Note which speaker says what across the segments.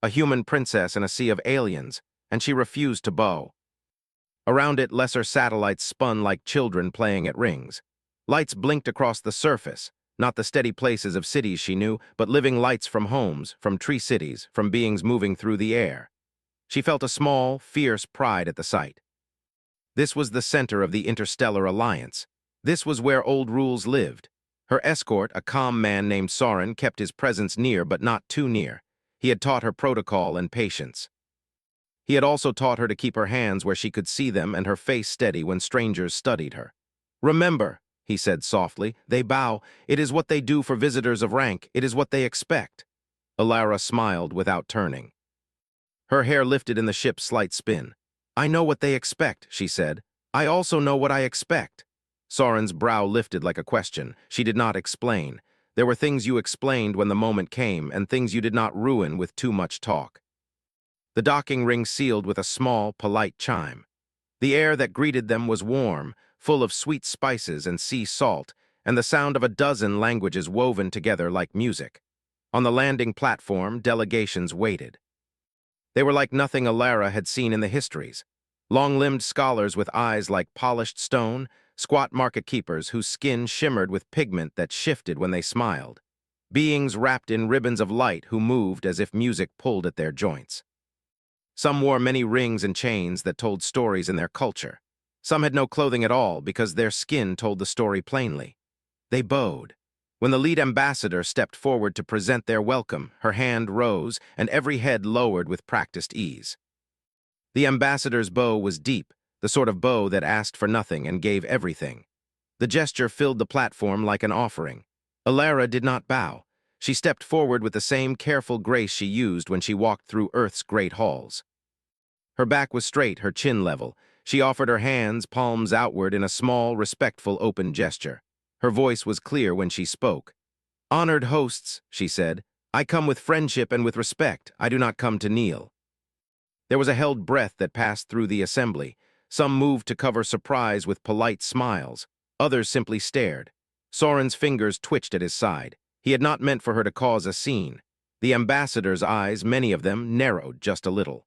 Speaker 1: a human princess in a sea of aliens, and she refused to bow. Around it, lesser satellites spun like children playing at rings. Lights blinked across the surface, not the steady places of cities she knew, but living lights from homes, from tree cities, from beings moving through the air. She felt a small, fierce pride at the sight. This was the center of the interstellar alliance. This was where old rules lived. Her escort, a calm man named Soren, kept his presence near but not too near. He had taught her protocol and patience. He had also taught her to keep her hands where she could see them and her face steady when strangers studied her. "Remember," he said softly, "they bow. It is what they do for visitors of rank. It is what they expect." Alara smiled without turning. Her hair lifted in the ship's slight spin. "I know what they expect," she said. "I also know what I expect." Soren's brow lifted like a question. She did not explain. There were things you explained when the moment came, and things you did not ruin with too much talk. The docking ring sealed with a small, polite chime. The air that greeted them was warm, full of sweet spices and sea salt, and the sound of a dozen languages woven together like music. On the landing platform, delegations waited. They were like nothing Alara had seen in the histories. Long-limbed scholars with eyes like polished stone, squat market keepers whose skin shimmered with pigment that shifted when they smiled. Beings wrapped in ribbons of light who moved as if music pulled at their joints. Some wore many rings and chains that told stories in their culture. Some had no clothing at all because their skin told the story plainly. They bowed. When the lead ambassador stepped forward to present their welcome, her hand rose and every head lowered with practiced ease. The ambassador's bow was deep, the sort of bow that asked for nothing and gave everything. The gesture filled the platform like an offering. Alara did not bow. She stepped forward with the same careful grace she used when she walked through Earth's great halls. Her back was straight, her chin level. She offered her hands, palms outward, in a small, respectful, open gesture. Her voice was clear when she spoke. "Honored hosts," she said, "I come with friendship and with respect. I do not come to kneel." There was a held breath that passed through the assembly. Some moved to cover surprise with polite smiles. Others simply stared. Soren's fingers twitched at his side. He had not meant for her to cause a scene. The ambassador's eyes, many of them, narrowed just a little.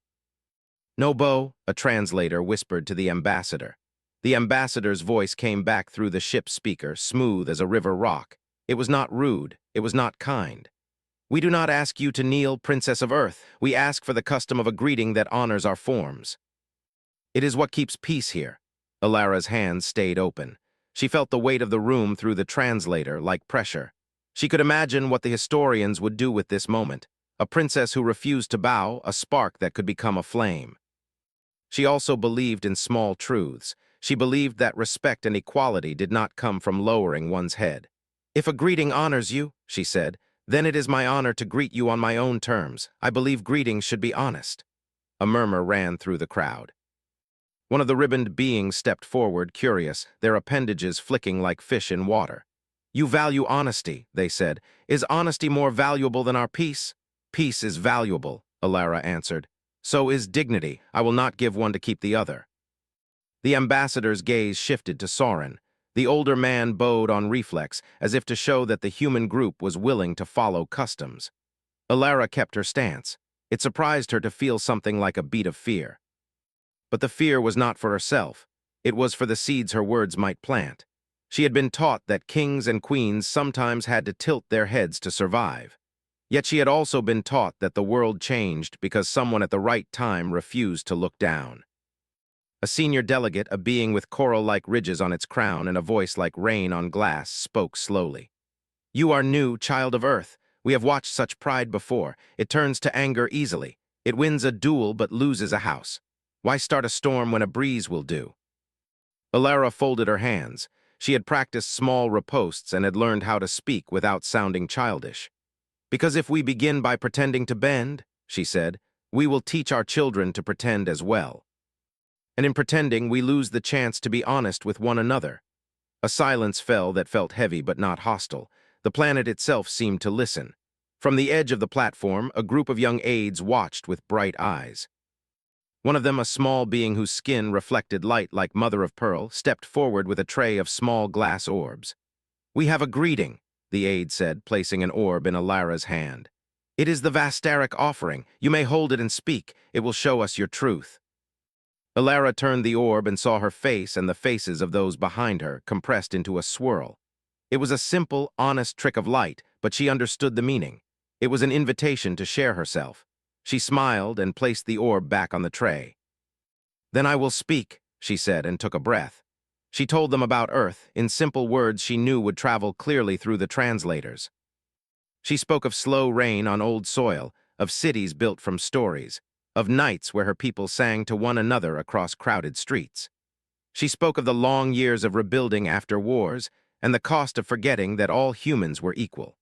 Speaker 1: "No bow," a translator whispered to the ambassador. The ambassador's voice came back through the ship's speaker, smooth as a river rock. It was not rude. It was not kind. "We do not ask you to kneel, Princess of Earth. We ask for the custom of a greeting that honors our forms. It is what keeps peace here." Alara's hands stayed open. She felt the weight of the room through the translator, like pressure. She could imagine what the historians would do with this moment. A princess who refused to bow, a spark that could become a flame. She also believed in small truths. She believed that respect and equality did not come from lowering one's head. "If a greeting honors you," she said, "then it is my honor to greet you on my own terms. I believe greetings should be honest." A murmur ran through the crowd. One of the ribboned beings stepped forward, curious, their appendages flicking like fish in water. "You value honesty," they said. "Is honesty more valuable than our peace?" "Peace is valuable," Alara answered. "So is dignity. I will not give one to keep the other." The ambassador's gaze shifted to Soren. The older man bowed on reflex, as if to show that the human group was willing to follow customs. Alara kept her stance. It surprised her to feel something like a beat of fear. But the fear was not for herself. It was for the seeds her words might plant. She had been taught that kings and queens sometimes had to tilt their heads to survive. Yet she had also been taught that the world changed because someone at the right time refused to look down. A senior delegate, a being with coral-like ridges on its crown and a voice like rain on glass, spoke slowly. "You are new, child of Earth. We have watched such pride before. It turns to anger easily. It wins a duel but loses a house. Why start a storm when a breeze will do?" Alara folded her hands. She had practiced small ripostes and had learned how to speak without sounding childish. "Because if we begin by pretending to bend," she said, "we will teach our children to pretend as well. And in pretending, we lose the chance to be honest with one another." A silence fell that felt heavy but not hostile. The planet itself seemed to listen. From the edge of the platform, a group of young aides watched with bright eyes. One of them, a small being whose skin reflected light like mother of pearl, stepped forward with a tray of small glass orbs. "We have a greeting," the aide said, placing an orb in Alara's hand. It is the Vastaric offering. You may hold it and speak. It will show us your truth. Alara turned the orb and saw her face and the faces of those behind her compressed into a swirl. It was a simple, honest trick of light, but she understood the meaning. It was an invitation to share herself. She smiled and placed the orb back on the tray. "Then I will speak," she said, and took a breath. She told them about Earth, in simple words she knew would travel clearly through the translators. She spoke of slow rain on old soil, of cities built from stories, of nights where her people sang to one another across crowded streets. She spoke of the long years of rebuilding after wars and the cost of forgetting that all humans were equal.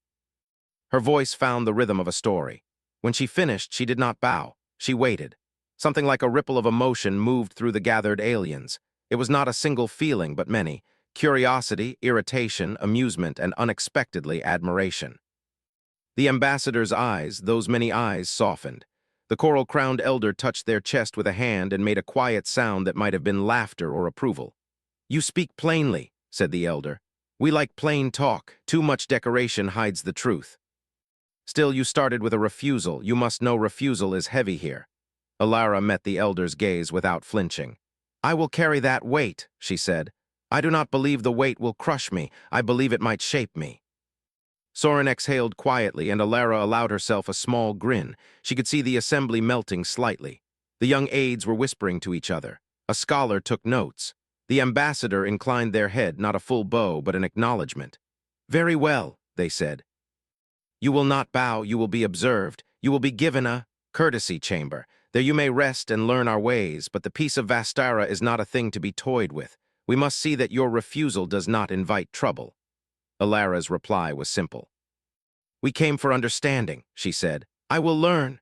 Speaker 1: Her voice found the rhythm of a story. When she finished, she did not bow. She waited. Something like a ripple of emotion moved through the gathered aliens. It was not a single feeling, but many: curiosity, irritation, amusement, and unexpectedly admiration. The ambassador's eyes, those many eyes, softened. The coral-crowned elder touched their chest with a hand and made a quiet sound that might have been laughter or approval. "You speak plainly," said the elder. "We like plain talk. Too much decoration hides the truth." "Still, you started with a refusal. You must know refusal is heavy here." Alara met the elder's gaze without flinching. "I will carry that weight," she said. "I do not believe the weight will crush me. I believe it might shape me." Soren exhaled quietly, and Alara allowed herself a small grin. She could see the assembly melting slightly. The young aides were whispering to each other. A scholar took notes. The ambassador inclined their head, not a full bow, but an acknowledgement. "Very well," they said. "You will not bow, you will be observed. You will be given a courtesy chamber. There you may rest and learn our ways, but the peace of Vastara is not a thing to be toyed with. We must see that your refusal does not invite trouble." Alara's reply was simple. "We came for understanding," she said. "I will learn."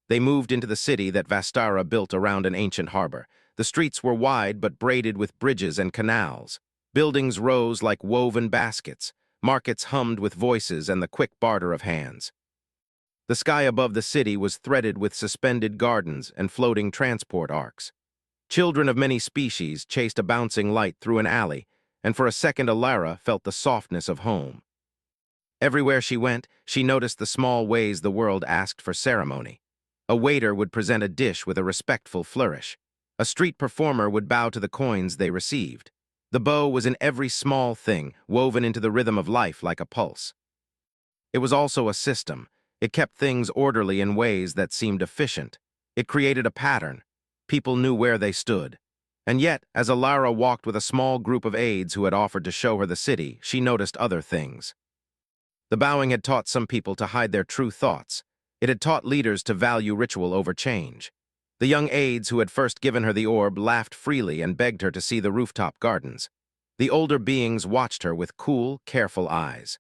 Speaker 1: They moved into the city that Vastara built around an ancient harbor. The streets were wide but braided with bridges and canals. Buildings rose like woven baskets. Markets hummed with voices and the quick barter of hands. The sky above the city was threaded with suspended gardens and floating transport arcs. Children of many species chased a bouncing light through an alley, and for a second Alara felt the softness of home. Everywhere she went, she noticed the small ways the world asked for ceremony. A waiter would present a dish with a respectful flourish. A street performer would bow to the coins they received. The bow was in every small thing, woven into the rhythm of life like a pulse. It was also a system. It kept things orderly in ways that seemed efficient. It created a pattern. People knew where they stood. And yet, as Alara walked with a small group of aides who had offered to show her the city, she noticed other things. The bowing had taught some people to hide their true thoughts. It had taught leaders to value ritual over change. The young aides who had first given her the orb laughed freely and begged her to see the rooftop gardens. The older beings watched her with cool, careful eyes.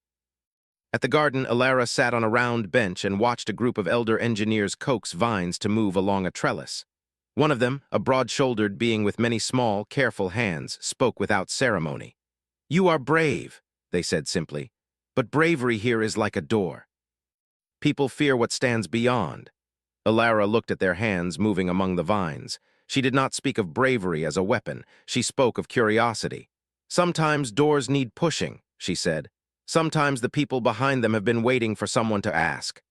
Speaker 1: At the garden, Alara sat on a round bench and watched a group of elder engineers coax vines to move along a trellis. One of them, a broad-shouldered being with many small, careful hands, spoke without ceremony. "You are brave," they said simply, "but bravery here is like a door. People fear what stands beyond." Alara looked at their hands moving among the vines. She did not speak of bravery as a weapon. She spoke of curiosity. "Sometimes doors need pushing," she said. "Sometimes the people behind them have been waiting for someone to ask."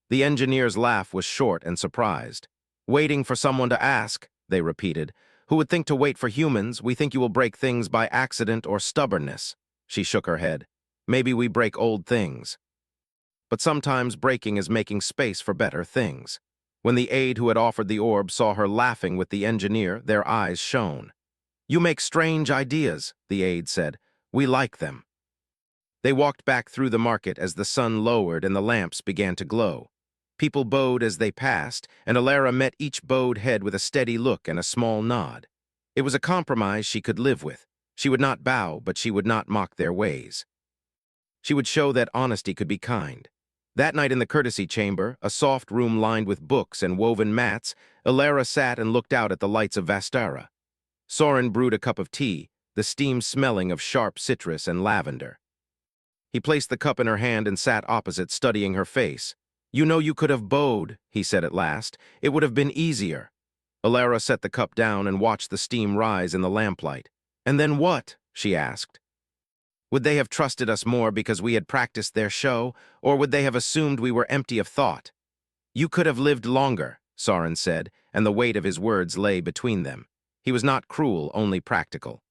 Speaker 1: The engineer's laugh was short and surprised. "Waiting for someone to ask," they repeated. "Who would think to wait for humans? We think you will break things by accident or stubbornness." She shook her head. "Maybe we break old things. But sometimes breaking is making space for better things." When the aide who had offered the orb saw her laughing with the engineer, their eyes shone. "You make strange ideas," the aide said. "We like them." They walked back through the market as the sun lowered and the lamps began to glow. People bowed as they passed, and Alara met each bowed head with a steady look and a small nod. It was a compromise she could live with. She would not bow, but she would not mock their ways. She would show that honesty could be kind. That night in the courtesy chamber, a soft room lined with books and woven mats, Alara sat and looked out at the lights of Vastara. Soren brewed a cup of tea, the steam smelling of sharp citrus and lavender. He placed the cup in her hand and sat opposite, studying her face. "You know you could have bowed," he said at last. "It would have been easier." Alara set the cup down and watched the steam rise in the lamplight. "And then what?" she asked. Would they have trusted us more because we had practiced their show, or would they have assumed we were empty of thought? You could have lived longer, Soren said, and the weight of his words lay between them. He was not cruel, only practical.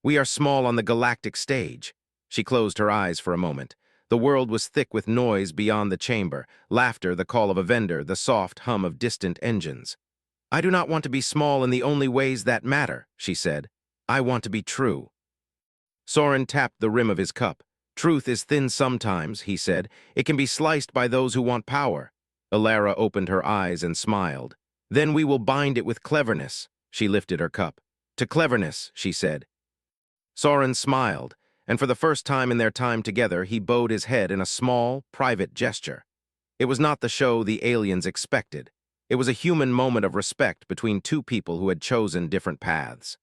Speaker 1: We are small on the galactic stage. She closed her eyes for a moment. The world was thick with noise beyond the chamber, laughter, the call of a vendor, the soft hum of distant engines. I do not want to be small in the only ways that matter, she said. I want to be true. Soren tapped the rim of his cup. Truth is thin sometimes, he said. It can be sliced by those who want power. Alara opened her eyes and smiled. Then we will bind it with cleverness. She lifted her cup. To cleverness, she said. Soren smiled, and for the first time in their time together, he bowed his head in a small, private gesture. It was not the show the aliens expected. It was a human moment of respect between two people who had chosen different paths.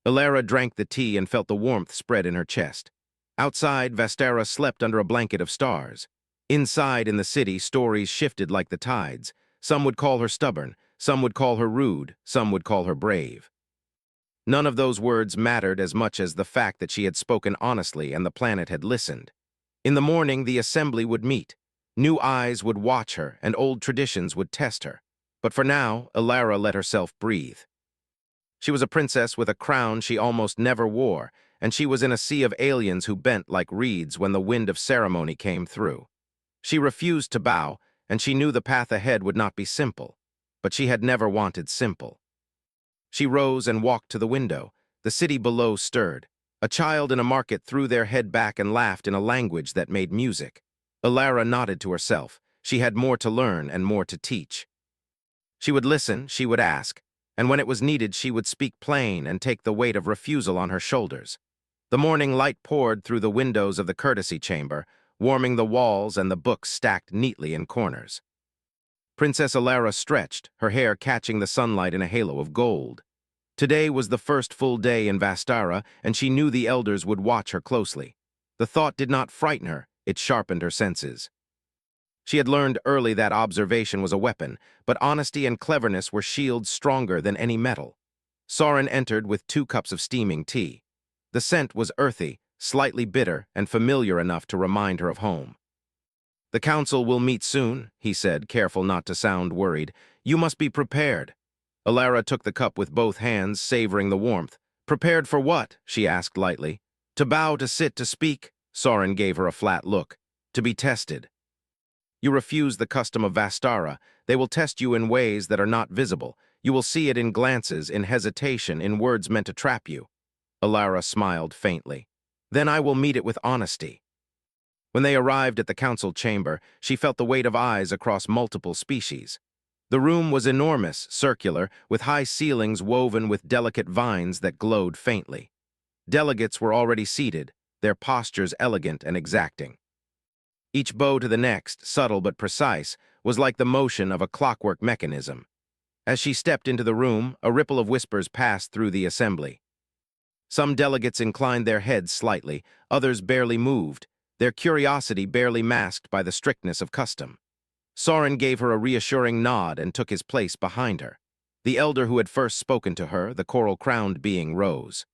Speaker 1: Alara drank the tea and felt the warmth spread in her chest. Outside, Vastara slept under a blanket of stars. Inside, in the city, stories shifted like the tides. Some would call her stubborn, some would call her rude, some would call her brave. None of those words mattered as much as the fact that she had spoken honestly and the planet had listened. In the morning, the assembly would meet. New eyes would watch her, and old traditions would test her. But for now, Alara let herself breathe. She was a princess with a crown she almost never wore, and she was in a sea of aliens who bent like reeds when the wind of ceremony came through. She refused to bow, and she knew the path ahead would not be simple. But she had never wanted simple. She rose and walked to the window. The city below stirred. A child in a market threw their head back and laughed in a language that made music. Alara nodded to herself. She had more to learn and more to teach. She would listen, she would ask, and when it was needed she would speak plain and take the weight of refusal on her shoulders. The morning light poured through the windows of the courtesy chamber, warming the walls and the books stacked neatly in corners. Princess Alara stretched, her hair catching the sunlight in a halo of gold. Today was the first full day in Vastara, and she knew the elders would watch her closely. The thought did not frighten her, it sharpened her senses. She had learned early that observation was a weapon, but honesty and cleverness were shields stronger than any metal. Soren entered with 2 cups of steaming tea. The scent was earthy, slightly bitter, and familiar enough to remind her of home. The council will meet soon, he said, careful not to sound worried. You must be prepared. Alara took the cup with both hands, savoring the warmth. Prepared for what? She asked lightly. To bow, to sit, to speak? Soren gave her a flat look. To be tested. You refuse the custom of Vastara. They will test you in ways that are not visible. You will see it in glances, in hesitation, in words meant to trap you. Alara smiled faintly. Then I will meet it with honesty. When they arrived at the council chamber, she felt the weight of eyes across multiple species. The room was enormous, circular, with high ceilings woven with delicate vines that glowed faintly. Delegates were already seated, their postures elegant and exacting. Each bow to the next, subtle but precise, was like the motion of a clockwork mechanism. As she stepped into the room, a ripple of whispers passed through the assembly. Some delegates inclined their heads slightly, others barely moved, their curiosity barely masked by the strictness of custom. Soren gave her a reassuring nod and took his place behind her. The elder who had first spoken to her, the coral-crowned being, rose.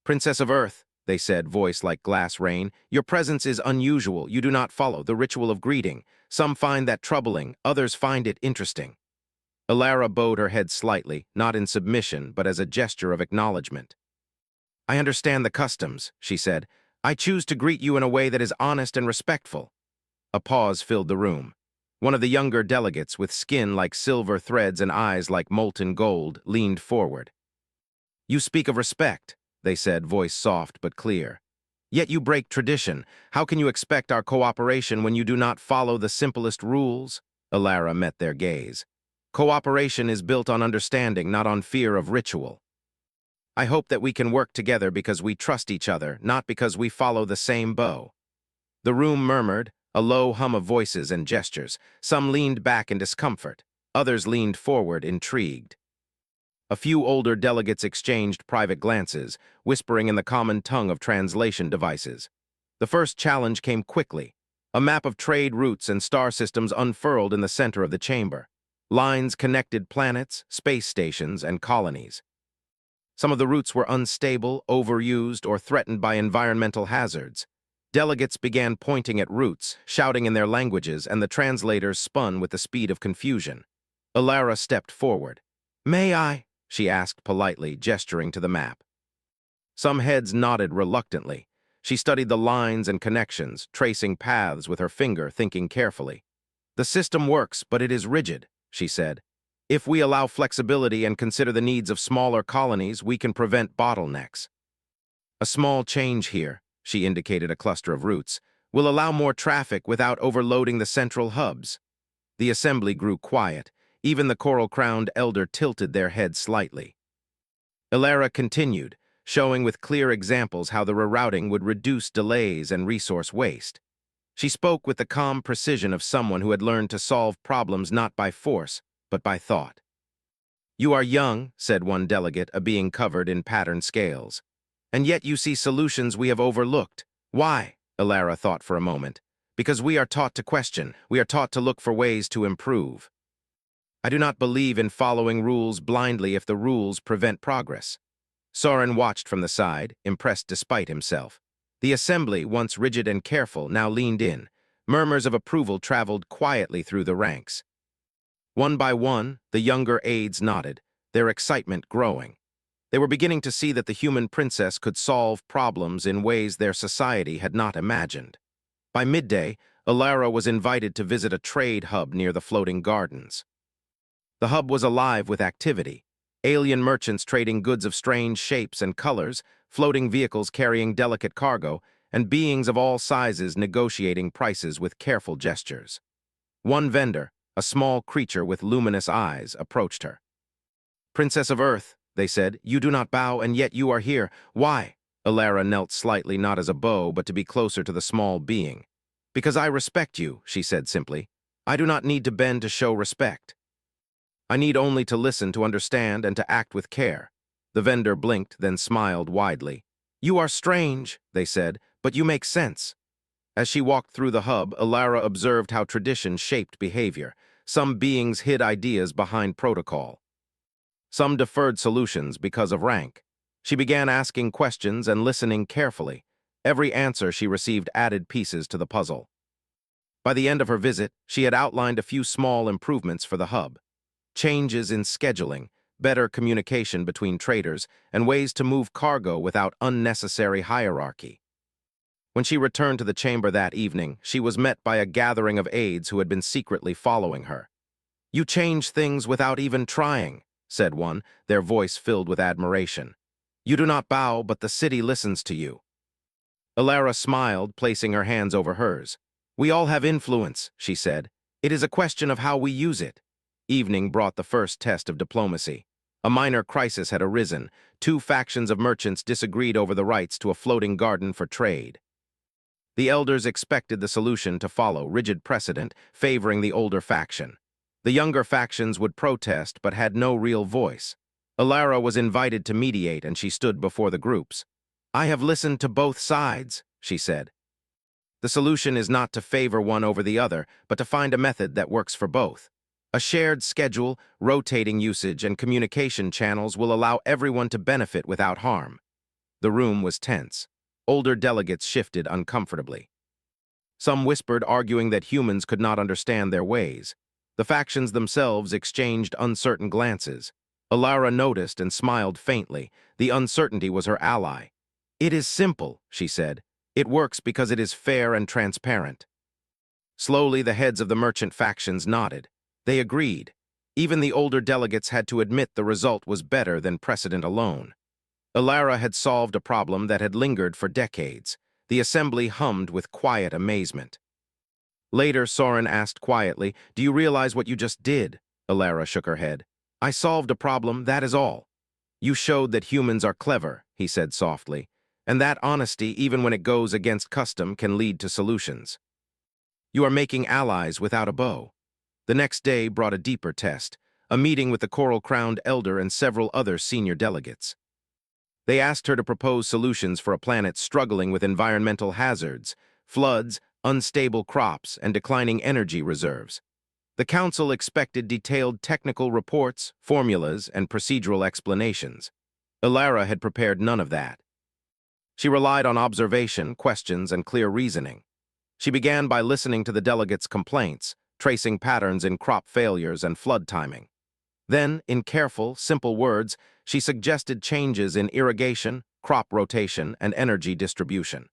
Speaker 1: Princess of Earth, they said, voice like glass rain, your presence is unusual. You do not follow the ritual of greeting. Some find that troubling, others find it interesting. Alara bowed her head slightly, not in submission, but as a gesture of acknowledgement. I understand the customs, she said. I choose to greet you in a way that is honest and respectful. A pause filled the room. One of the younger delegates, with skin like silver threads and eyes like molten gold, leaned forward. You speak of respect, they said, voice soft but clear. Yet you break tradition. How can you expect our cooperation when you do not follow the simplest rules? Alara met their gaze. Cooperation is built on understanding, not on fear of ritual. I hope that we can work together because we trust each other, not because we follow the same bow. The room murmured, a low hum of voices and gestures. Some leaned back in discomfort. Others leaned forward, intrigued. A few older delegates exchanged private glances, whispering in the common tongue of translation devices. The first challenge came quickly. A map of trade routes and star systems unfurled in the center of the chamber. Lines connected planets, space stations, and colonies. Some of the routes were unstable, overused, or threatened by environmental hazards. Delegates began pointing at routes, shouting in their languages, and the translators spun with the speed of confusion. Alara stepped forward. "May I?" she asked politely, gesturing to the map. Some heads nodded reluctantly. She studied the lines and connections, tracing paths with her finger, thinking carefully. "The system works, but it is rigid," she said. "If we allow flexibility and consider the needs of smaller colonies, we can prevent bottlenecks. A small change here," she indicated a cluster of routes, "will allow more traffic without overloading the central hubs." The assembly grew quiet. Even the coral-crowned elder tilted their head slightly. Alara continued, showing with clear examples how the rerouting would reduce delays and resource waste. She spoke with the calm precision of someone who had learned to solve problems not by force, but by thought. "You are young," said one delegate, a being covered in patterned scales. "And yet you see solutions we have overlooked. Why?" Alara thought for a moment. "Because we are taught to question. We are taught to look for ways to improve. I do not believe in following rules blindly if the rules prevent progress." Soren watched from the side, impressed despite himself. The assembly, once rigid and careful, now leaned in. Murmurs of approval traveled quietly through the ranks. One by one, the younger aides nodded, their excitement growing. They were beginning to see that the human princess could solve problems in ways their society had not imagined. By midday, Alara was invited to visit a trade hub near the floating gardens. The hub was alive with activity. Alien merchants trading goods of strange shapes and colors, floating vehicles carrying delicate cargo, and beings of all sizes negotiating prices with careful gestures. One vendor, a small creature with luminous eyes, approached her. "Princess of Earth," they said, "you do not bow, and yet you are here. Why?" Alara knelt slightly, not as a bow, but to be closer to the small being. "Because I respect you," she said simply. "I do not need to bend to show respect. I need only to listen, to understand, and to act with care." The vendor blinked, then smiled widely. "You are strange," they said, "but you make sense." As she walked through the hub, Alara observed how tradition shaped behavior. Some beings hid ideas behind protocol. Some deferred solutions because of rank. She began asking questions and listening carefully. Every answer she received added pieces to the puzzle. By the end of her visit, she had outlined a few small improvements for the hub. Changes in scheduling, better communication between traders, and ways to move cargo without unnecessary hierarchy. When she returned to the chamber that evening, she was met by a gathering of aides who had been secretly following her. "You change things without even trying," said one, their voice filled with admiration. "You do not bow, but the city listens to you." Alara smiled, placing her hands over hers. "We all have influence," she said. "It is a question of how we use it." Evening brought the first test of diplomacy. A minor crisis had arisen. Two factions of merchants disagreed over the rights to a floating garden for trade. The elders expected the solution to follow rigid precedent, favoring the older faction. The younger factions would protest but had no real voice. Alara was invited to mediate, and she stood before the groups. "I have listened to both sides," she said. "The solution is not to favor one over the other, but to find a method that works for both. A shared schedule, rotating usage, and communication channels will allow everyone to benefit without harm." The room was tense. Older delegates shifted uncomfortably. Some whispered, arguing that humans could not understand their ways. The factions themselves exchanged uncertain glances. Alara noticed and smiled faintly. The uncertainty was her ally. "It is simple," she said. "It works because it is fair and transparent." Slowly, the heads of the merchant factions nodded. They agreed. Even the older delegates had to admit the result was better than precedent alone. Alara had solved a problem that had lingered for decades. The assembly hummed with quiet amazement. Later, Soren asked quietly, "Do you realize what you just did?" Alara shook her head. "I solved a problem, that is all." "You showed that humans are clever," he said softly, "and that honesty, even when it goes against custom, can lead to solutions. You are making allies without a bow." The next day brought a deeper test, a meeting with the coral-crowned elder and several other senior delegates. They asked her to propose solutions for a planet struggling with environmental hazards, floods, unstable crops, and declining energy reserves. The council expected detailed technical reports, formulas, and procedural explanations. Ilara had prepared none of that. She relied on observation, questions, and clear reasoning. She began by listening to the delegates' complaints, tracing patterns in crop failures and flood timing. Then, in careful, simple words, she suggested changes in irrigation, crop rotation, and energy distribution.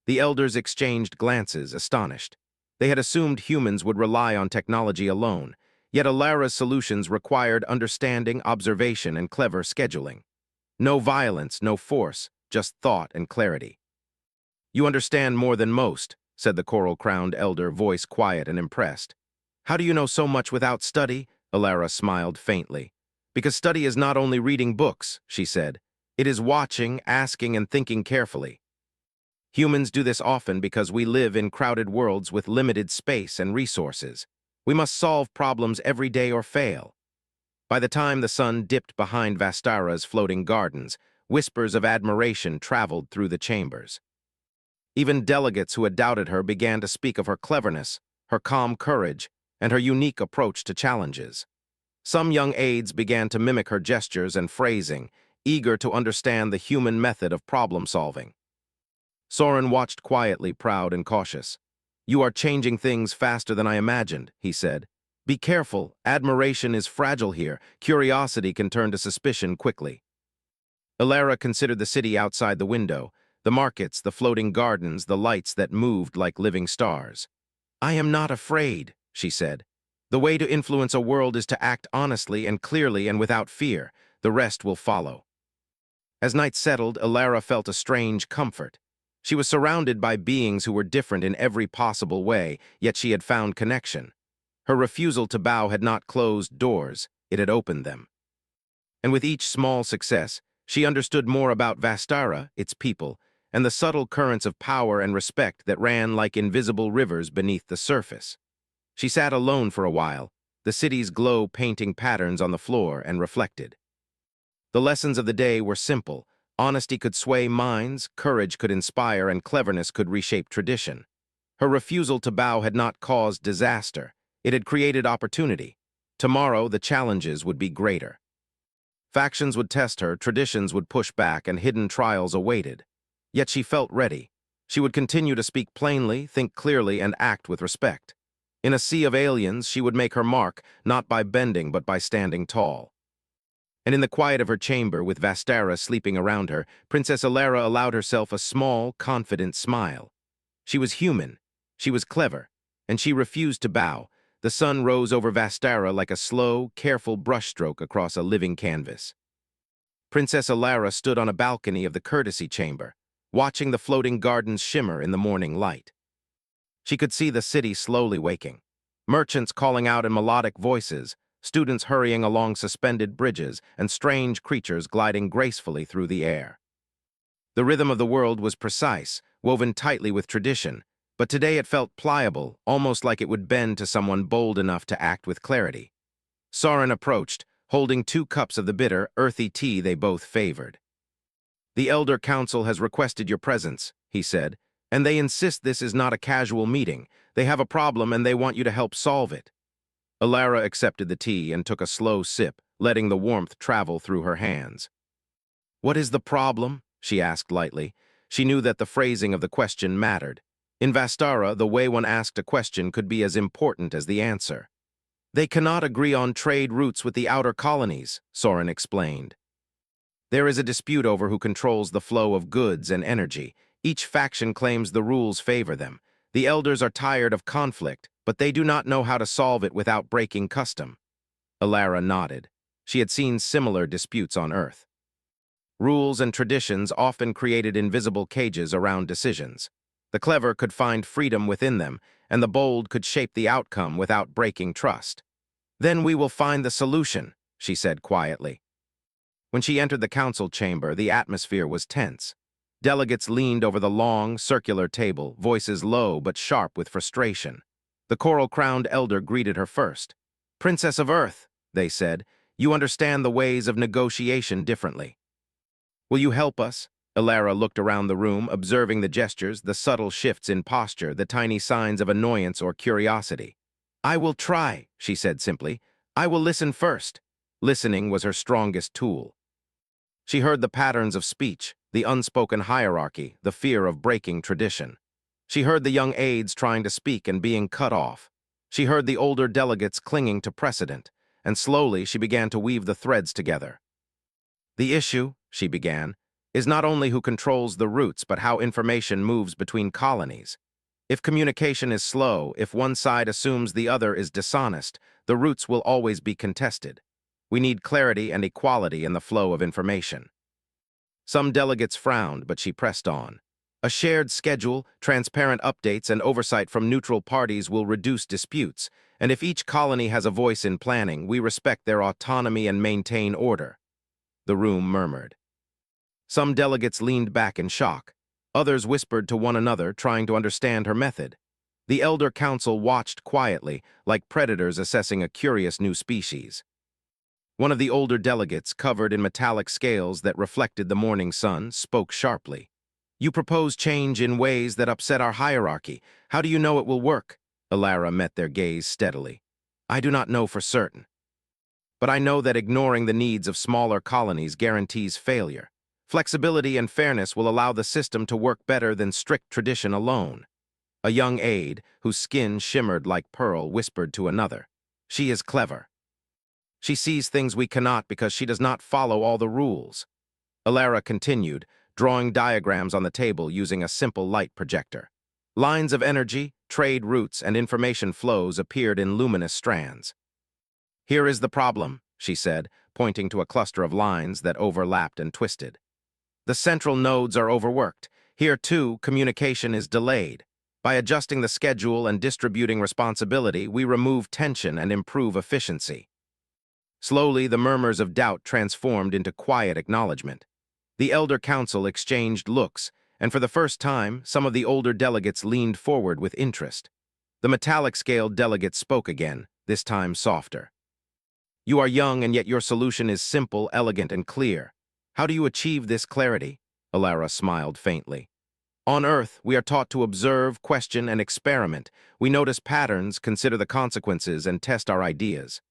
Speaker 1: The elders exchanged glances, astonished. They had assumed humans would rely on technology alone, yet Ilara's solutions required understanding, observation, and clever scheduling. No violence, no force, just thought and clarity. "You understand more than most," said the coral-crowned elder, voice quiet and impressed. "How do you know so much without study?" Ilara smiled faintly. "Because study is not only reading books," she said. "It is watching, asking, and thinking carefully. Humans do this often because we live in crowded worlds with limited space and resources. We must solve problems every day or fail." By the time the sun dipped behind Vastara's floating gardens, whispers of admiration traveled through the chambers. Even delegates who had doubted her began to speak of her cleverness, her calm courage, and her unique approach to challenges. Some young aides began to mimic her gestures and phrasing, eager to understand the human method of problem-solving. Soren watched quietly, proud and cautious. "You are changing things faster than I imagined," he said. "Be careful, admiration is fragile here. Curiosity can turn to suspicion quickly." Ilara considered the city outside the window, the markets, the floating gardens, the lights that moved like living stars. "I am not afraid," she said. "The way to influence a world is to act honestly and clearly and without fear. The rest will follow." As night settled, Ilara felt a strange comfort. She was surrounded by beings who were different in every possible way, yet she had found connection. Her refusal to bow had not closed doors, it had opened them. And with each small success, she understood more about Vastara, its people, and the subtle currents of power and respect that ran like invisible rivers beneath the surface. She sat alone for a while, the city's glow painting patterns on the floor, and reflected. The lessons of the day were simple. Honesty could sway minds, courage could inspire, and cleverness could reshape tradition. Her refusal to bow had not caused disaster. It had created opportunity. Tomorrow, the challenges would be greater. Factions would test her, traditions would push back, and hidden trials awaited. Yet she felt ready. She would continue to speak plainly, think clearly, and act with respect. In a sea of aliens, she would make her mark, not by bending but by standing tall. And in the quiet of her chamber, with Vastara sleeping around her, Princess Ilara allowed herself a small, confident smile. She was human, she was clever, and she refused to bow. The sun rose over Vastara like a slow, careful brushstroke across a living canvas. Princess Ilara stood on a balcony of the courtesy chamber, watching the floating gardens shimmer in the morning light. She could see the city slowly waking. Merchants calling out in melodic voices, students hurrying along suspended bridges, and strange creatures gliding gracefully through the air. The rhythm of the world was precise, woven tightly with tradition, but today it felt pliable, almost like it would bend to someone bold enough to act with clarity. Soren approached, holding 2 cups of the bitter, earthy tea they both favored. "The Elder Council has requested your presence," he said, "and they insist this is not a casual meeting. They have a problem and they want you to help solve it." Ilara accepted the tea and took a slow sip, letting the warmth travel through her hands. "What is the problem?" she asked lightly. She knew that the phrasing of the question mattered. In Vastara, the way one asked a question could be as important as the answer. "They cannot agree on trade routes with the outer colonies," Soren explained. "There is a dispute over who controls the flow of goods and energy. Each faction claims the rules favor them. The elders are tired of conflict, but they do not know how to solve it without breaking custom." Ilara nodded. She had seen similar disputes on Earth. Rules and traditions often created invisible cages around decisions. The clever could find freedom within them, and the bold could shape the outcome without breaking trust. "Then we will find the solution," she said quietly. When she entered the council chamber, the atmosphere was tense. Delegates leaned over the long, circular table, voices low but sharp with frustration. The coral-crowned elder greeted her first. "Princess of Earth," they said, "you understand the ways of negotiation differently. Will you help us?" Ilara looked around the room, observing the gestures, the subtle shifts in posture, the tiny signs of annoyance or curiosity. "I will try," she said simply. "I will listen first." Listening was her strongest tool. She heard the patterns of speech, the unspoken hierarchy, the fear of breaking tradition. She heard the young aides trying to speak and being cut off. She heard the older delegates clinging to precedent, and slowly she began to weave the threads together. The issue, she began, is not only who controls the routes but how information moves between colonies. If communication is slow, if one side assumes the other is dishonest, the routes will always be contested. We need clarity and equality in the flow of information. Some delegates frowned, but she pressed on. A shared schedule, transparent updates, and oversight from neutral parties will reduce disputes, and if each colony has a voice in planning, we respect their autonomy and maintain order. The room murmured. Some delegates leaned back in shock. Others whispered to one another, trying to understand her method. The elder council watched quietly, like predators assessing a curious new species. One of the older delegates, covered in metallic scales that reflected the morning sun, spoke sharply. "You propose change in ways that upset our hierarchy. How do you know it will work?" Alara met their gaze steadily. "I do not know for certain. But I know that ignoring the needs of smaller colonies guarantees failure. Flexibility and fairness will allow the system to work better than strict tradition alone." A young aide, whose skin shimmered like pearl, whispered to another, "She is clever. She sees things we cannot because she does not follow all the rules." Alara continued, drawing diagrams on the table using a simple light projector. Lines of energy, trade routes, and information flows appeared in luminous strands. "Here is the problem," she said, pointing to a cluster of lines that overlapped and twisted. "The central nodes are overworked. Here, too, communication is delayed. By adjusting the schedule and distributing responsibility, we remove tension and improve efficiency." Slowly, the murmurs of doubt transformed into quiet acknowledgement. The elder council exchanged looks, and for the first time, some of the older delegates leaned forward with interest. The metallic-scaled delegate spoke again, this time softer. "You are young, and yet your solution is simple, elegant, and clear. How do you achieve this clarity?" Alara smiled faintly. "On Earth, we are taught to observe, question, and experiment. We notice patterns, consider the consequences, and test our ideas.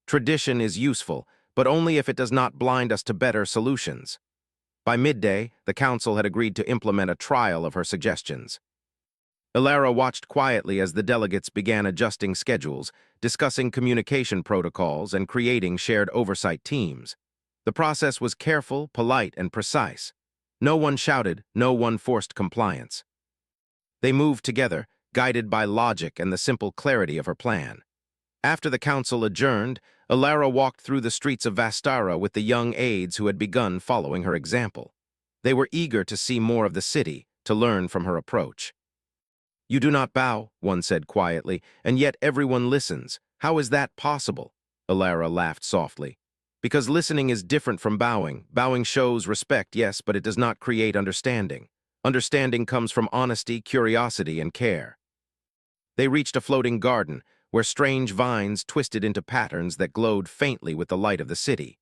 Speaker 1: Tradition is useful, but only if it does not blind us to better solutions." By midday, the council had agreed to implement a trial of her suggestions. Alara watched quietly as the delegates began adjusting schedules, discussing communication protocols, and creating shared oversight teams. The process was careful, polite, and precise. No one shouted, no one forced compliance. They moved together, guided by logic and the simple clarity of her plan. After the council adjourned, Alara walked through the streets of Vastara with the young aides who had begun following her example. They were eager to see more of the city, to learn from her approach. "You do not bow," one said quietly, "and yet everyone listens. How is that possible?" Alara laughed softly. "Because listening is different from bowing. Bowing shows respect, yes, but it does not create understanding. Understanding comes from honesty, curiosity, and care." They reached a floating garden, where strange vines twisted into patterns that glowed faintly with the light of the city.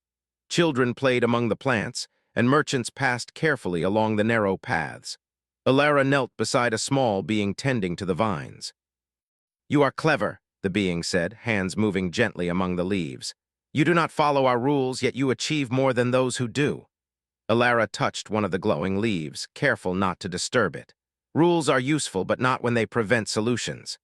Speaker 1: Children played among the plants, and merchants passed carefully along the narrow paths. Alara knelt beside a small being tending to the vines. "You are clever," the being said, hands moving gently among the leaves. "You do not follow our rules, yet you achieve more than those who do." Alara touched one of the glowing leaves, careful not to disturb it. "Rules are useful, but not when they prevent solutions.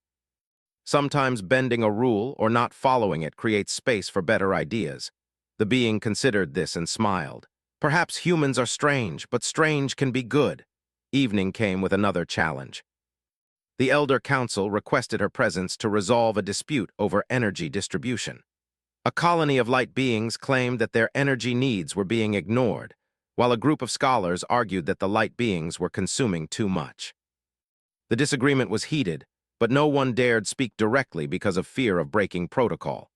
Speaker 1: Sometimes bending a rule or not following it creates space for better ideas." The being considered this and smiled. "Perhaps humans are strange, but strange can be good." Evening came with another challenge. The elder council requested her presence to resolve a dispute over energy distribution. A colony of light beings claimed that their energy needs were being ignored, while a group of scholars argued that the light beings were consuming too much. The disagreement was heated, but no one dared speak directly because of fear of breaking protocol.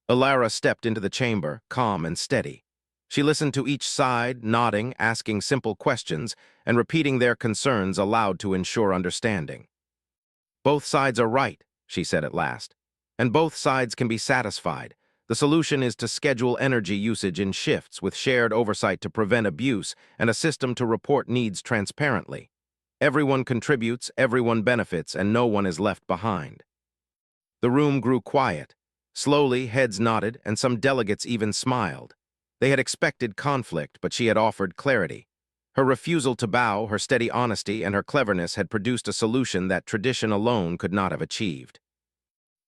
Speaker 1: Alara stepped into the chamber, calm and steady. She listened to each side, nodding, asking simple questions, and repeating their concerns aloud to ensure understanding. "Both sides are right," she said at last, "and both sides can be satisfied. The solution is to schedule energy usage in shifts with shared oversight to prevent abuse and a system to report needs transparently. Everyone contributes, everyone benefits, and no one is left behind." The room grew quiet. Slowly, heads nodded, and some delegates even smiled. They had expected conflict, but she had offered clarity. Her refusal to bow, her steady honesty, and her cleverness had produced a solution that tradition alone could not have achieved.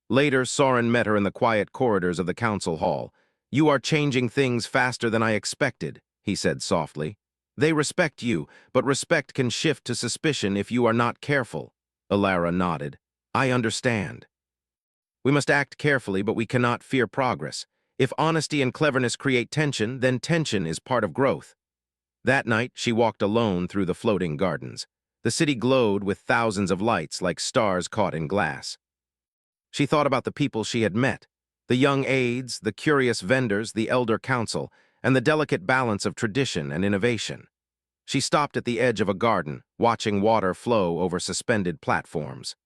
Speaker 1: Later, Soren met her in the quiet corridors of the council hall. "You are changing things faster than I expected," he said softly. "They respect you, but respect can shift to suspicion if you are not careful." Alara nodded. "I understand. We must act carefully, but we cannot fear progress. If honesty and cleverness create tension, then tension is part of growth." That night, she walked alone through the floating gardens. The city glowed with thousands of lights like stars caught in glass. She thought about the people she had met, the young aides, the curious vendors, the elder council, and the delicate balance of tradition and innovation. She stopped at the edge of a garden, watching water flow over suspended platforms.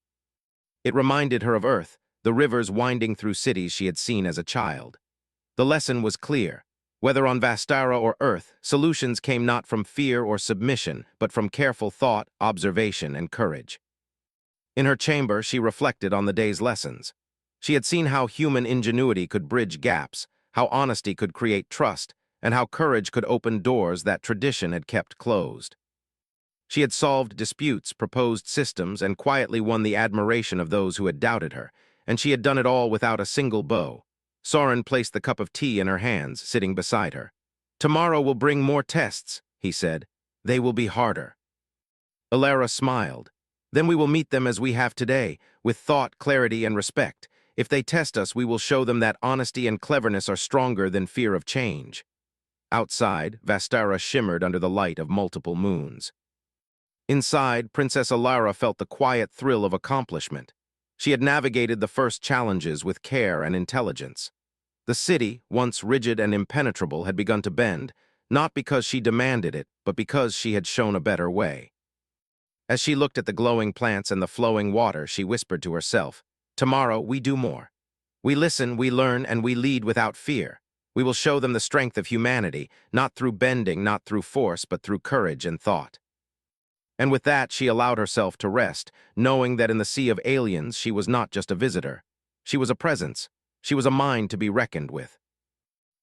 Speaker 1: It reminded her of Earth, the rivers winding through cities she had seen as a child. The lesson was clear. Whether on Vastara or Earth, solutions came not from fear or submission, but from careful thought, observation, and courage. In her chamber, she reflected on the day's lessons. She had seen how human ingenuity could bridge gaps, how honesty could create trust, and how courage could open doors that tradition had kept closed. She had solved disputes, proposed systems, and quietly won the admiration of those who had doubted her, and she had done it all without a single bow. Soren placed the cup of tea in her hands, sitting beside her. "Tomorrow will bring more tests," he said. "They will be harder." Alara smiled. "Then we will meet them as we have today, with thought, clarity, and respect. If they test us, we will show them that honesty and cleverness are stronger than fear of change." Outside, Vastara shimmered under the light of multiple moons. Inside, Princess Alara felt the quiet thrill of accomplishment. She had navigated the first challenges with care and intelligence. The city, once rigid and impenetrable, had begun to bend, not because she demanded it, but because she had shown a better way. As she looked at the glowing plants and the flowing water, she whispered to herself, "Tomorrow, we do more. We listen, we learn, and we lead without fear. We will show them the strength of humanity, not through bending, not through force, but through courage and thought." And with that, she allowed herself to rest, knowing that in the sea of aliens, she was not just a visitor. She was a presence. She was a mind to be reckoned with.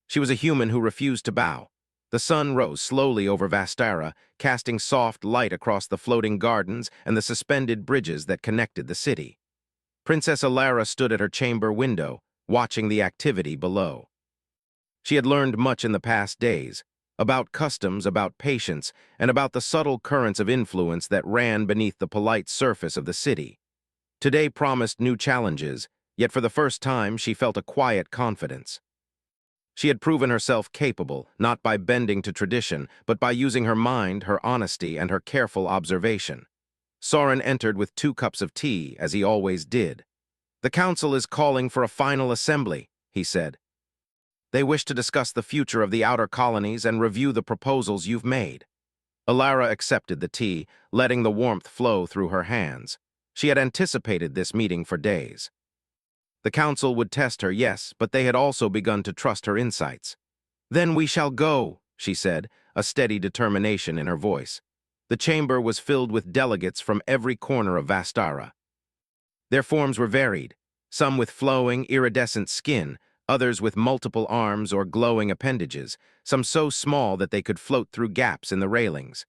Speaker 1: She was a human who refused to bow. The sun rose slowly over Vastara, casting soft light across the floating gardens and the suspended bridges that connected the city. Princess Alara stood at her chamber window, watching the activity below. She had learned much in the past days, about customs, about patience, and about the subtle currents of influence that ran beneath the polite surface of the city. Today promised new challenges, yet for the first time she felt a quiet confidence. She had proven herself capable, not by bending to tradition, but by using her mind, her honesty, and her careful observation. Soren entered with 2 cups of tea, as he always did. "The council is calling for a final assembly," he said. "They wish to discuss the future of the outer colonies and review the proposals you've made." Alara accepted the tea, letting the warmth flow through her hands. She had anticipated this meeting for days. The council would test her, yes, but they had also begun to trust her insights. "Then we shall go," she said, a steady determination in her voice. The chamber was filled with delegates from every corner of Vastara. Their forms were varied, some with flowing, iridescent skin, others with multiple arms or glowing appendages, some so small that they could float through gaps in the railings.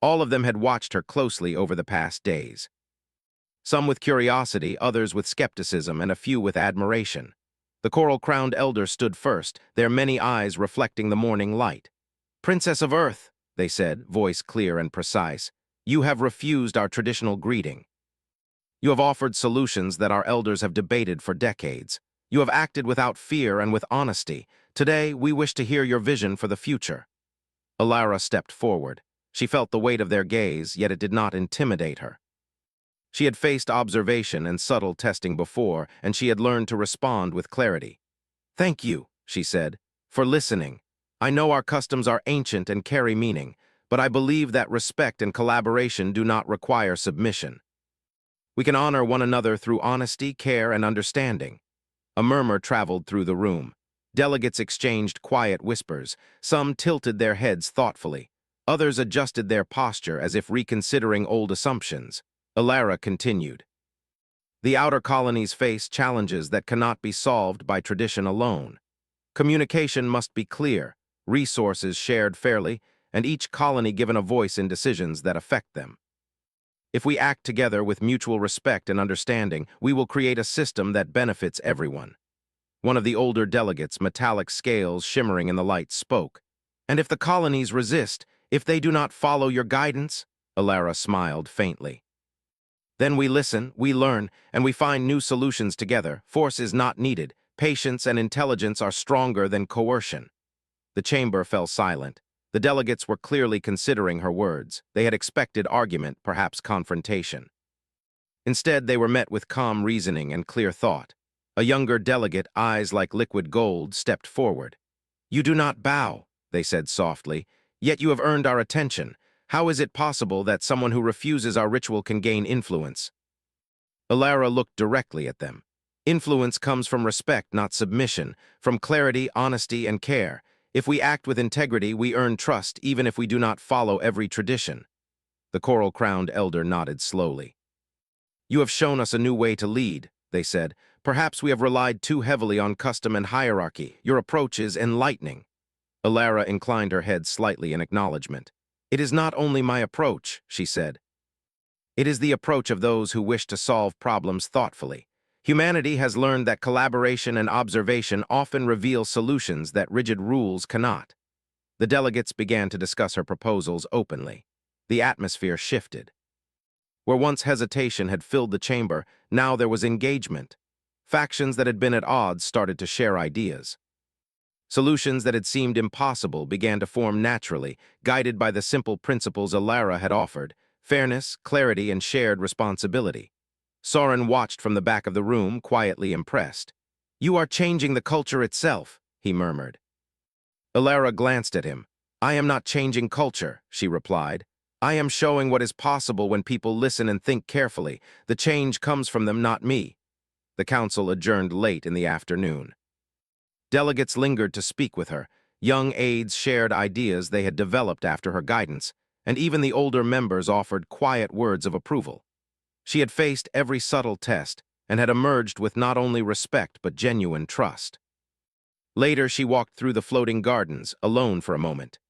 Speaker 1: All of them had watched her closely over the past days. Some with curiosity, others with skepticism, and a few with admiration. The coral-crowned elder stood first, their many eyes reflecting the morning light. "Princess of Earth," they said, voice clear and precise, "you have refused our traditional greeting. You have offered solutions that our elders have debated for decades. You have acted without fear and with honesty. Today, we wish to hear your vision for the future." Alara stepped forward. She felt the weight of their gaze, yet it did not intimidate her. She had faced observation and subtle testing before, and she had learned to respond with clarity. "Thank you," she said, "for listening. I know our customs are ancient and carry meaning, but I believe that respect and collaboration do not require submission. We can honor one another through honesty, care, and understanding." A murmur traveled through the room. Delegates exchanged quiet whispers. Some tilted their heads thoughtfully. Others adjusted their posture as if reconsidering old assumptions. Alara continued. "The outer colonies face challenges that cannot be solved by tradition alone. Communication must be clear, resources shared fairly, and each colony given a voice in decisions that affect them. If we act together with mutual respect and understanding, we will create a system that benefits everyone. One of the older delegates, metallic scales shimmering in the light, spoke. And if the colonies resist, if they do not follow your guidance, Alara smiled faintly. Then we listen, we learn, and we find new solutions together. Force is not needed. Patience and intelligence are stronger than coercion. The chamber fell silent. The delegates were clearly considering her words. They had expected argument, perhaps confrontation. Instead, they were met with calm reasoning and clear thought. A younger delegate, eyes like liquid gold, stepped forward. "You do not bow," they said softly, "yet you have earned our attention. How is it possible that someone who refuses our ritual can gain influence?" Alara looked directly at them. Influence comes from respect, not submission, from clarity, honesty, and care. If we act with integrity, we earn trust, even if we do not follow every tradition. The coral-crowned elder nodded slowly. "You have shown us a new way to lead," they said. "Perhaps we have relied too heavily on custom and hierarchy. Your approach is enlightening." Alara inclined her head slightly in acknowledgement. "It is not only my approach," she said. "It is the approach of those who wish to solve problems thoughtfully. Humanity has learned that collaboration and observation often reveal solutions that rigid rules cannot." The delegates began to discuss her proposals openly. The atmosphere shifted. Where once hesitation had filled the chamber, now there was engagement. Factions that had been at odds started to share ideas. Solutions that had seemed impossible began to form naturally, guided by the simple principles Alara had offered: fairness, clarity, and shared responsibility. Soren watched from the back of the room, quietly impressed. "You are changing the culture itself," he murmured. Alara glanced at him. "I am not changing culture," she replied. "I am showing what is possible when people listen and think carefully. The change comes from them, not me." The council adjourned late in the afternoon. Delegates lingered to speak with her. Young aides shared ideas they had developed after her guidance, and even the older members offered quiet words of approval. She had faced every subtle test and had emerged with not only respect but genuine trust. Later, she walked through the floating gardens, alone for a moment.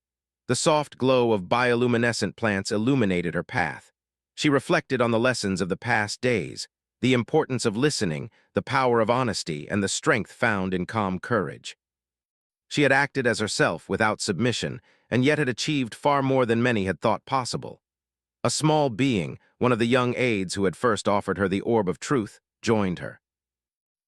Speaker 1: The soft glow of bioluminescent plants illuminated her path. She reflected on the lessons of the past days, the importance of listening, the power of honesty, and the strength found in calm courage. She had acted as herself without submission, and yet had achieved far more than many had thought possible. A small being, one of the young aides who had first offered her the orb of truth, joined her.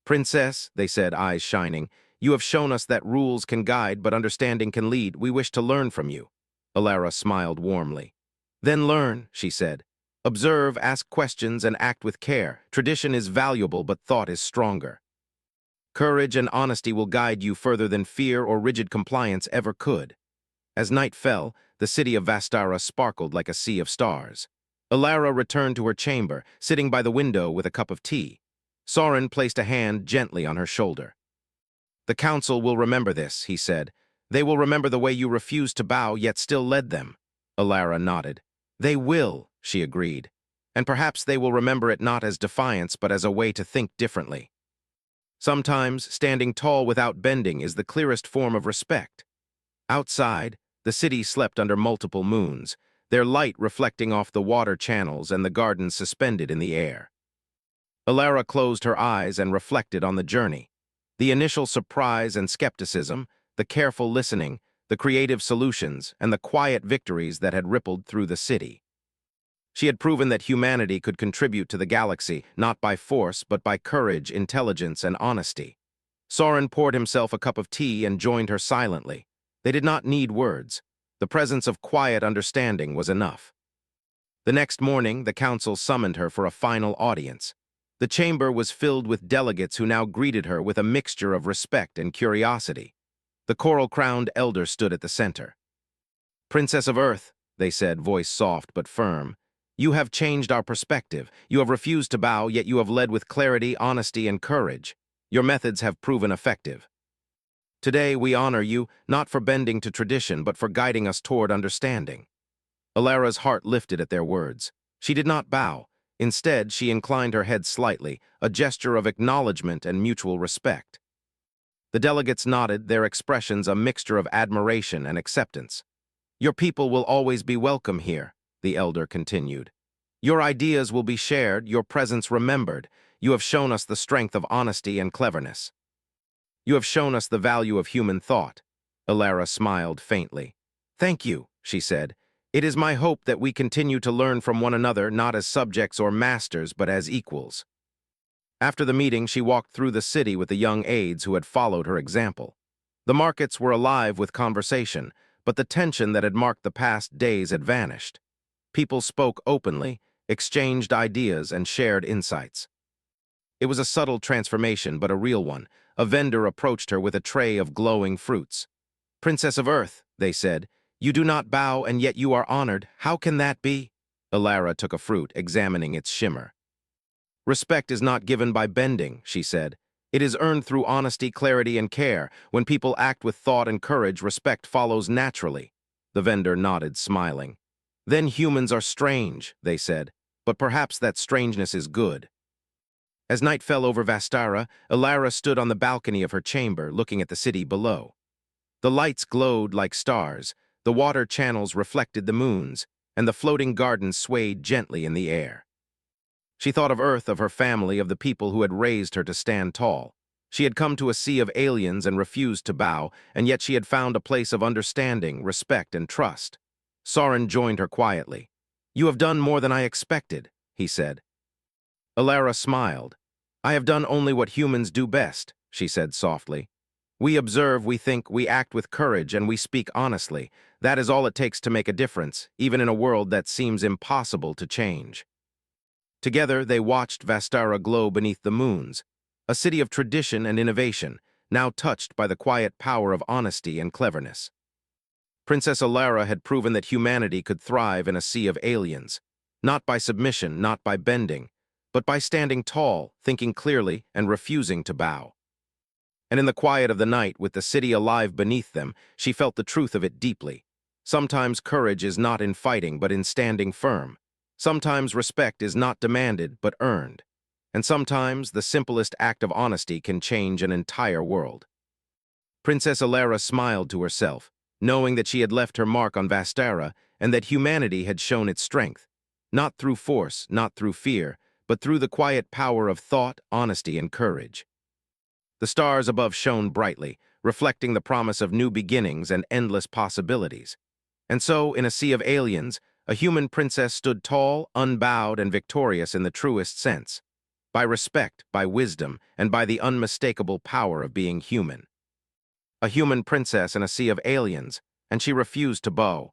Speaker 1: "Princess," they said, eyes shining, "you have shown us that rules can guide but understanding can lead. We wish to learn from you." Alara smiled warmly. "Then learn," she said. "Observe, ask questions, and act with care. Tradition is valuable, but thought is stronger. Courage and honesty will guide you further than fear or rigid compliance ever could." As night fell, the city of Vastara sparkled like a sea of stars. Alara returned to her chamber, sitting by the window with a cup of tea. Soren placed a hand gently on her shoulder. "The council will remember this," he said. "They will remember the way you refused to bow yet still led them." Alara nodded. "They will," she agreed. "And perhaps they will remember it not as defiance but as a way to think differently. Sometimes, standing tall without bending is the clearest form of respect." Outside, the city slept under multiple moons, their light reflecting off the water channels and the gardens suspended in the air. Alara closed her eyes and reflected on the journey. The initial surprise and skepticism, the careful listening, the creative solutions, and the quiet victories that had rippled through the city. She had proven that humanity could contribute to the galaxy, not by force, but by courage, intelligence, and honesty. Soren poured himself a cup of tea and joined her silently. They did not need words. The presence of quiet understanding was enough. The next morning, the council summoned her for a final audience. The chamber was filled with delegates who now greeted her with a mixture of respect and curiosity. The coral-crowned elder stood at the center. "Princess of Earth," they said, voice soft but firm, "you have changed our perspective. You have refused to bow, yet you have led with clarity, honesty, and courage. Your methods have proven effective. Today, we honor you, not for bending to tradition, but for guiding us toward understanding." Alara's heart lifted at their words. She did not bow. Instead, she inclined her head slightly, a gesture of acknowledgement and mutual respect. The delegates nodded, their expressions a mixture of admiration and acceptance. Your people will always be welcome here, the elder continued. Your ideas will be shared, your presence remembered. You have shown us the strength of honesty and cleverness. You have shown us the value of human thought. Alara smiled faintly. Thank you, she said. It is my hope that we continue to learn from one another, not as subjects or masters, but as equals. After the meeting, she walked through the city with the young aides who had followed her example. The markets were alive with conversation, but the tension that had marked the past days had vanished. People spoke openly, exchanged ideas, and shared insights. It was a subtle transformation, but a real one. A vendor approached her with a tray of glowing fruits. Princess of Earth, they said, you do not bow and yet you are honored. How can that be? Alara took a fruit, examining its shimmer. Respect is not given by bending, she said. It is earned through honesty, clarity, and care. When people act with thought and courage, respect follows naturally. The vendor nodded, smiling. Then humans are strange, they said, but perhaps that strangeness is good. As night fell over Vastara, Alara stood on the balcony of her chamber, looking at the city below. The lights glowed like stars, the water channels reflected the moons, and the floating gardens swayed gently in the air. She thought of Earth, of her family, of the people who had raised her to stand tall. She had come to a sea of aliens and refused to bow, and yet she had found a place of understanding, respect, and trust. Soren joined her quietly. You have done more than I expected, he said. Alara smiled. I have done only what humans do best, she said softly. We observe, we think, we act with courage, and we speak honestly. That is all it takes to make a difference, even in a world that seems impossible to change. Together, they watched Vastara glow beneath the moons, a city of tradition and innovation, now touched by the quiet power of honesty and cleverness. Princess Alara had proven that humanity could thrive in a sea of aliens, not by submission, not by bending, but by standing tall, thinking clearly, and refusing to bow. And in the quiet of the night, with the city alive beneath them, she felt the truth of it deeply. Sometimes courage is not in fighting, but in standing firm. Sometimes respect is not demanded, but earned. And sometimes the simplest act of honesty can change an entire world. Princess Alara smiled to herself, knowing that she had left her mark on Vastara and that humanity had shown its strength, not through force, not through fear, but through the quiet power of thought, honesty, and courage. The stars above shone brightly, reflecting the promise of new beginnings and endless possibilities. And so, in a sea of aliens, a human princess stood tall, unbowed, and victorious in the truest sense, by respect, by wisdom, and by the unmistakable power of being human. A human princess in a sea of aliens, and she refused to bow.